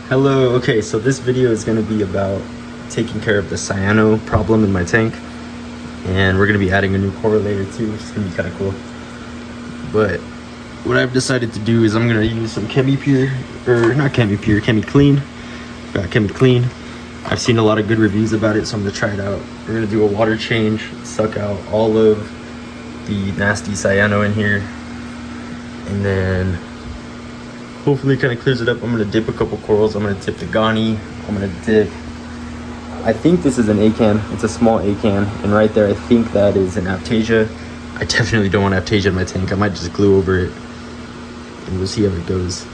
Hello, okay, so this video is going to be about taking care of the cyano problem in my tank. And we're going to be adding a new correlator too, which is going to be kind of cool. But what I've decided to do is I'm going to use some Chem-Clean. Got Chem-Clean. I've seen a lot of good reviews about it, so I'm going to try it out. We're going to do a water change, suck out all of the nasty cyano in here. And then hopefully it kind of clears it up. I'm going to dip a couple corals. I'm going to dip the Ghani. I'm going to dip, I think this is an A-can. It's a small A-can. And right there, I think that is an Aptasia. I definitely don't want Aptasia in my tank. I might just glue over it. And we'll see how it goes.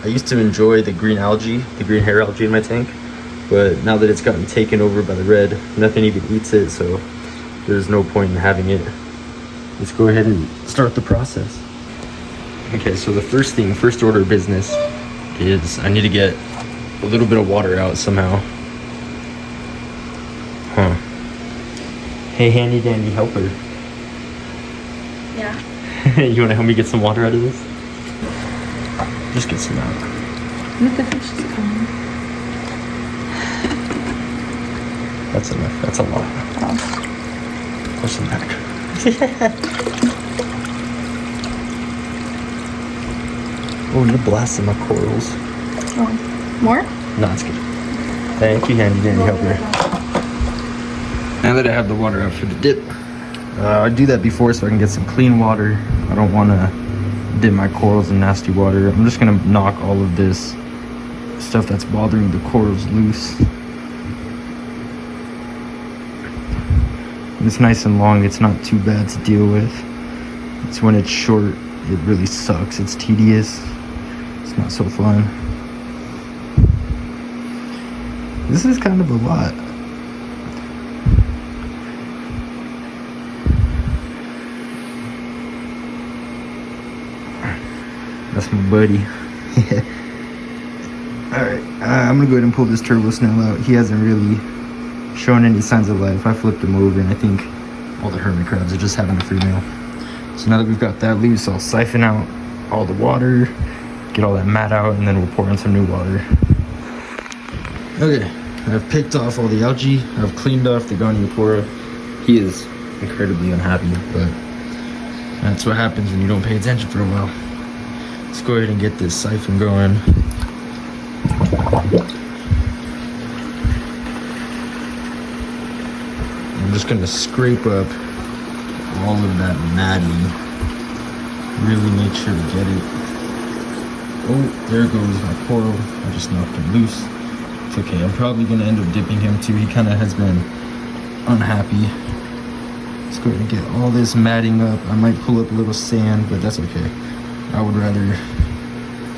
I used to enjoy the green algae, the green hair algae in my tank. But now that it's gotten taken over by the red, nothing even eats it. So there's no point in having it. Let's go ahead and start the process. Okay, so the first order of business is I need to get a little bit of water out somehow. Hey, handy dandy helper. Yeah. You want to help me get some water out of this? Just get some out. Look, the fish is coming. That's enough. That's a lot. Oh. Push them back. Oh, you're blasting my corals. Oh, more? No, it's good. Thank you, handy dandy helper. Now that I have the water out for the dip, I do that before so I can get some clean water. I don't want to dip my corals in nasty water. I'm just going to knock all of this stuff that's bothering the corals loose. It's nice and long. It's not too bad to deal with. It's when it's short, it really sucks. It's tedious. It's not so fun. This is kind of a lot. That's my buddy. Alright, I'm gonna go ahead and pull this turbo snail out. He hasn't really shown any signs of life. I flipped him over and I think all the hermit crabs are just having a free meal. So now that we've got that loose, I'll siphon out all the water, get all that mat out, and then we'll pour in some new water. Okay, I've picked off all the algae. I've cleaned off the Goniopora. He is incredibly unhappy, but that's what happens when you don't pay attention for a while. Let's go ahead and get this siphon going. I'm just gonna scrape up all of that matting. Really make sure to get it. Oh, there goes my coral. I just knocked him loose. It's okay, I'm probably gonna end up dipping him too. He kinda has been unhappy. Let's go ahead and get all this matting up. I might pull up a little sand, but that's okay. I would rather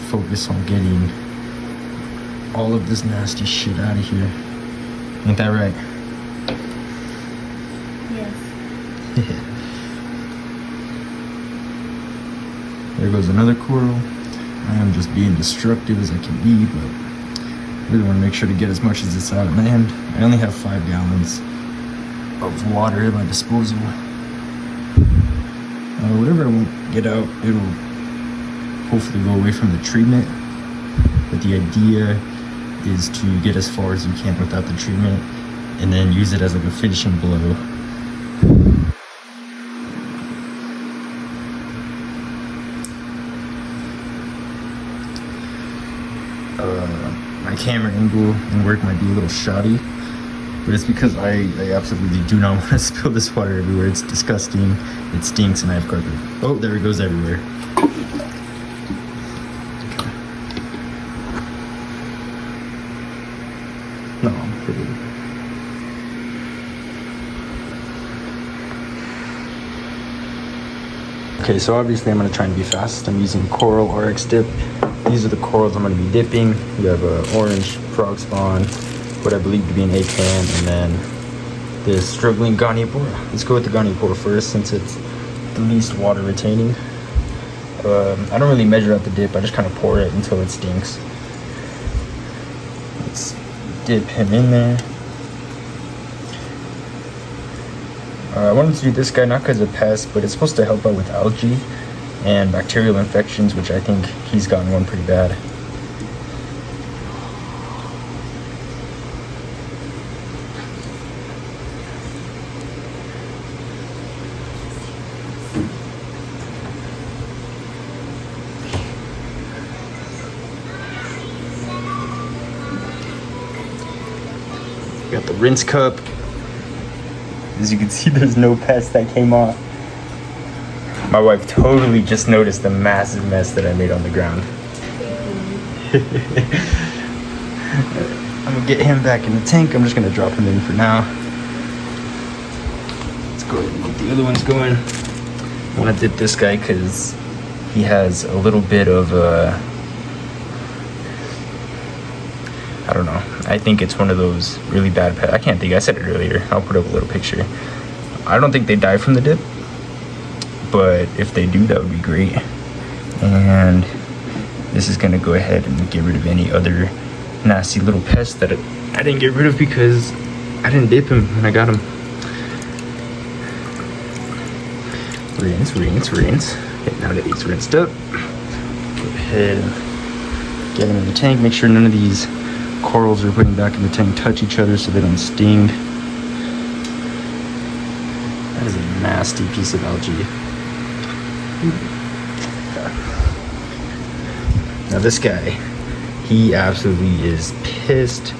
focus on getting all of this nasty shit out of here. Ain't that right? Yes. There goes another coral. I am just being destructive as I can be, but I really want to make sure to get as much as this out of my hand. I only have 5 gallons of water at my disposal. Whatever I won't get out, it'll hopefully go away from the treatment. But the idea is to get as far as you can without the treatment and then use it as like a finishing blow. My camera angle and work might be a little shoddy, but it's because I absolutely do not want to spill this water everywhere. It's disgusting, it stinks, and I have carpet. Oh, there it goes everywhere. Okay. No, I'm pretty. Okay, so obviously I'm going to try and be fast. I'm using Coral RX Dip. These are the corals I'm going to be dipping. You have an orange frog spawn, what I believe to be an A-can, and then this struggling Goniopora. Let's go with the Goniopora first since it's the least water retaining. I don't really measure out the dip. I just kind of pour it until it stinks. Let's dip him in there. I wanted to do this guy not because of pests, but it's supposed to help out with algae and bacterial infections, which I think he's gotten one pretty bad. got the rinse cup. As you can see, there's no pest that came off. My wife totally just noticed the massive mess that I made on the ground. I'm gonna get him back in the tank. I'm just gonna drop him in for now. Let's go ahead and get the other ones going. I wanna dip this guy because he has a little bit of I don't know. I think it's one of those really bad pests. I can't think. I said it earlier. I'll put up a little picture. I don't think they die from the dip, but if they do, that would be great. And this is gonna go ahead and get rid of any other nasty little pests that I didn't get rid of because I didn't dip him when I got him. Rinse. Okay, now that he's rinsed up, go ahead and get him in the tank. Make sure none of these corals we're putting back in the tank touch each other so they don't sting. That is a nasty piece of algae. Now this guy, he absolutely is pissed.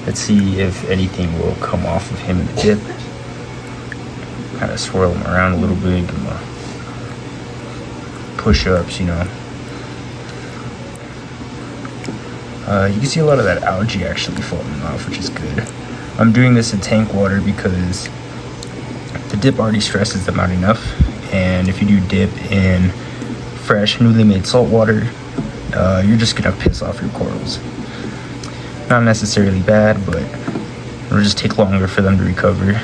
Let's see if anything will come off of him in the dip. Kind of swirl him around a little bit, give him push-ups, you know. You can see a lot of that algae actually falling off, which is good. I'm doing this in tank water because the dip already stresses them out enough, and if you do dip in fresh, newly made salt water, you're just gonna piss off your corals. Not necessarily bad, but it'll just take longer for them to recover.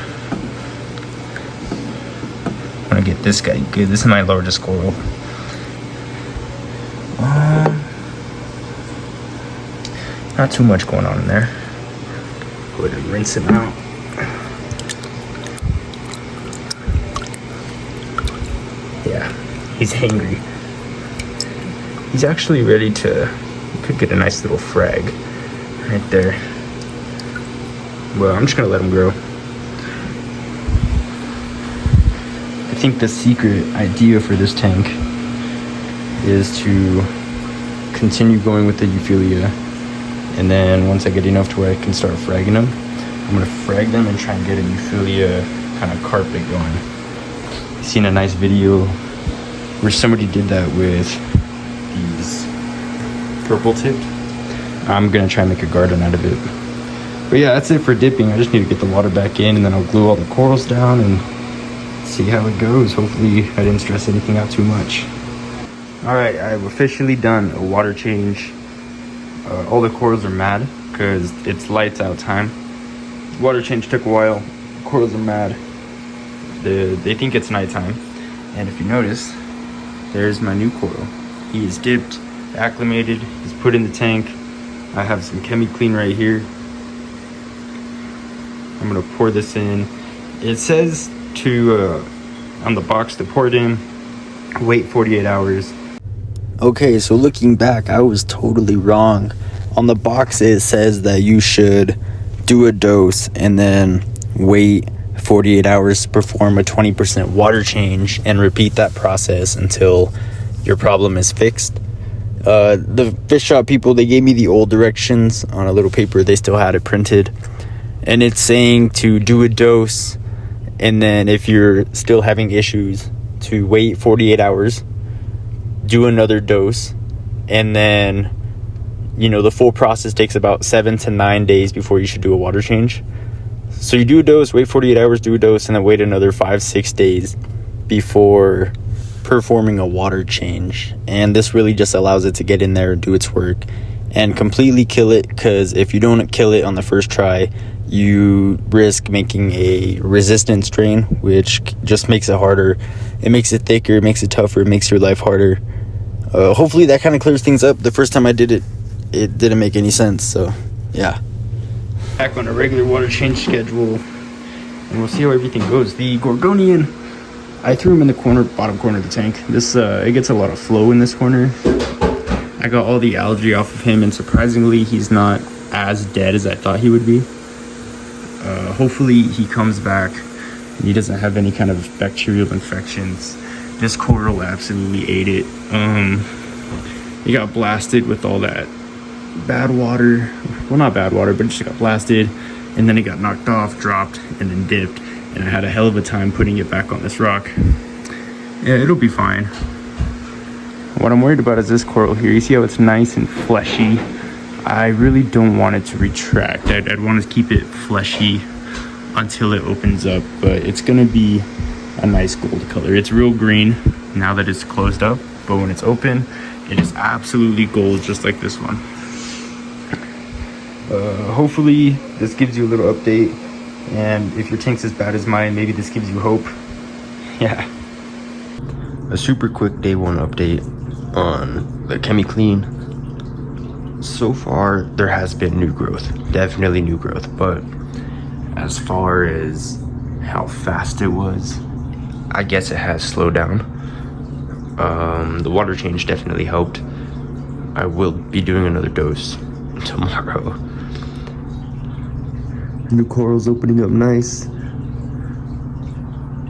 I'm gonna get this guy good. This is my largest coral. Not too much going on in there. Go ahead and rinse him out. Yeah, he's hangry. He's actually ready to, could get a nice little frag right there. Well, I'm just gonna let him grow. I think the secret idea for this tank is to continue going with the Euphilia, and then once I get enough to where I can start fragging them, I'm gonna frag them and try and get a Euphilia kind of carpet going. Seen a nice video where somebody did that with these purple tipped. I'm gonna try and make a garden out of it. But yeah, that's it for dipping. I just need to get the water back in, and then I'll glue all the corals down and see how it goes. Hopefully I didn't stress anything out too much. All right, I've officially done a water change. All the corals are mad because it's lights out time. Water change took a while. Corals are mad. They think it's nighttime. And if you notice, there's my new coral. He is dipped, acclimated, he's put in the tank. I have some Chem-Clean right here. I'm gonna pour this in. It says to, on the box to pour it in, wait 48 hours. Okay, so looking back, I was totally wrong. On the box, it says that you should do a dose and then wait 48 hours to perform a 20% water change and repeat that process until your problem is fixed. The fish shop people, they gave me the old directions on a little paper. They still had it printed. And it's saying to do a dose, and then if you're still having issues, to wait 48 hours, do another dose, and then, you know, the full process takes about 7 to 9 days before you should do a water change. So you do a dose, wait 48 hours, do a dose, and then wait another 5-6 days before performing a water change. And this really just allows it to get in there and do its work and completely kill it, because if you don't kill it on the first try, you risk making a resistant strain, which just makes it harder. It makes it thicker, it makes it tougher, it makes your life harder. Hopefully that kind of clears things up. The first time I did it, it didn't make any sense, so yeah. Back on a regular water change schedule, and we'll see how everything goes. The Gorgonian, I threw him in the bottom corner of the tank. This it gets a lot of flow in this corner. I got all the algae off of him, and surprisingly, he's not as dead as I thought he would be. Hopefully he comes back and he doesn't have any kind of bacterial infections. This coral absolutely ate it. He got blasted with all that bad water. Well, not bad water, but it just got blasted. and then it got knocked off, dropped, and then dipped, and I had a hell of a time putting it back on this rock. Yeah, it'll be fine. What I'm worried about is this coral here. You see how it's nice and fleshy? I really don't want it to retract. I'd want to keep it fleshy until it opens up, but it's gonna be a nice gold color. It's real green now that it's closed up, but when it's open, it is absolutely gold, just like this one. Hopefully this gives you a little update, and if your tank's as bad as mine, maybe this gives you hope. Yeah. A super quick day one update on the Chem-Clean. So far, there has been new growth, definitely new growth, but as far as how fast it was, I guess it has slowed down. The water change definitely helped. I will be doing another dose tomorrow. New corals opening up nice.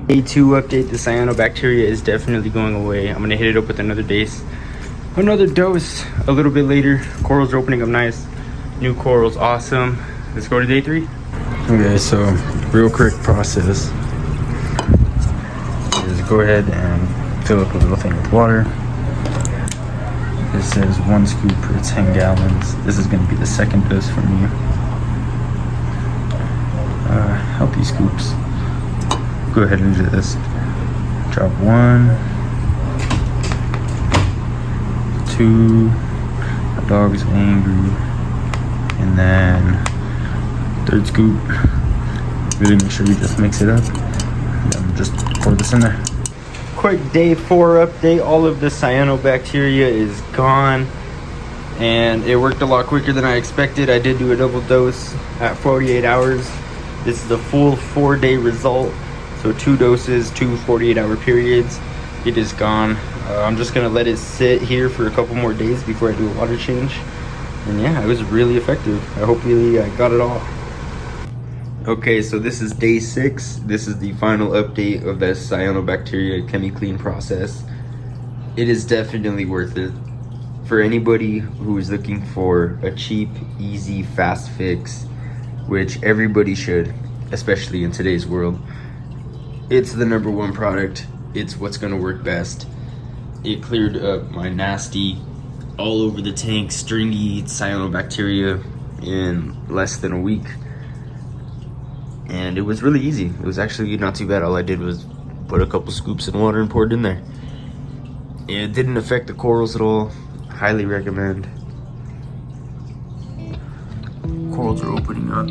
Day 2 update, the cyanobacteria is definitely going away. I'm gonna hit it up with another dose a little bit later. Corals are opening up nice. New corals, awesome. Let's go to day 3. Okay, so real quick process is go ahead and fill up a little thing with water. This says 1 scoop per 10 gallons. This is gonna be the second dose for me. Healthy scoops. Go ahead and do this. Drop 1, 2. My dog's angry. And then 3rd scoop. Really make sure you just mix it up. And then just pour this in there. Quick day 4 update. All of the cyanobacteria is gone, and it worked a lot quicker than I expected. I did do a double dose at 48 hours. This is a full 4-day result. So 2 doses, 2 48-hour periods. It is gone. I'm just gonna let it sit here for a couple more days before I do a water change. And yeah, it was really effective. I hopefully I got it all. Okay, so this is day 6. This is the final update of the cyanobacteria Chem-Clean process. It is definitely worth it. For anybody who is looking for a cheap, easy, fast fix, which everybody should, especially in today's world. It's the #1 product. It's what's gonna work best. It cleared up my nasty, all over the tank, stringy cyanobacteria in less than a week. And it was really easy. It was actually not too bad. All I did was put a couple scoops in water and pour it in there. It didn't affect the corals at all. Highly recommend. Corals are opening up.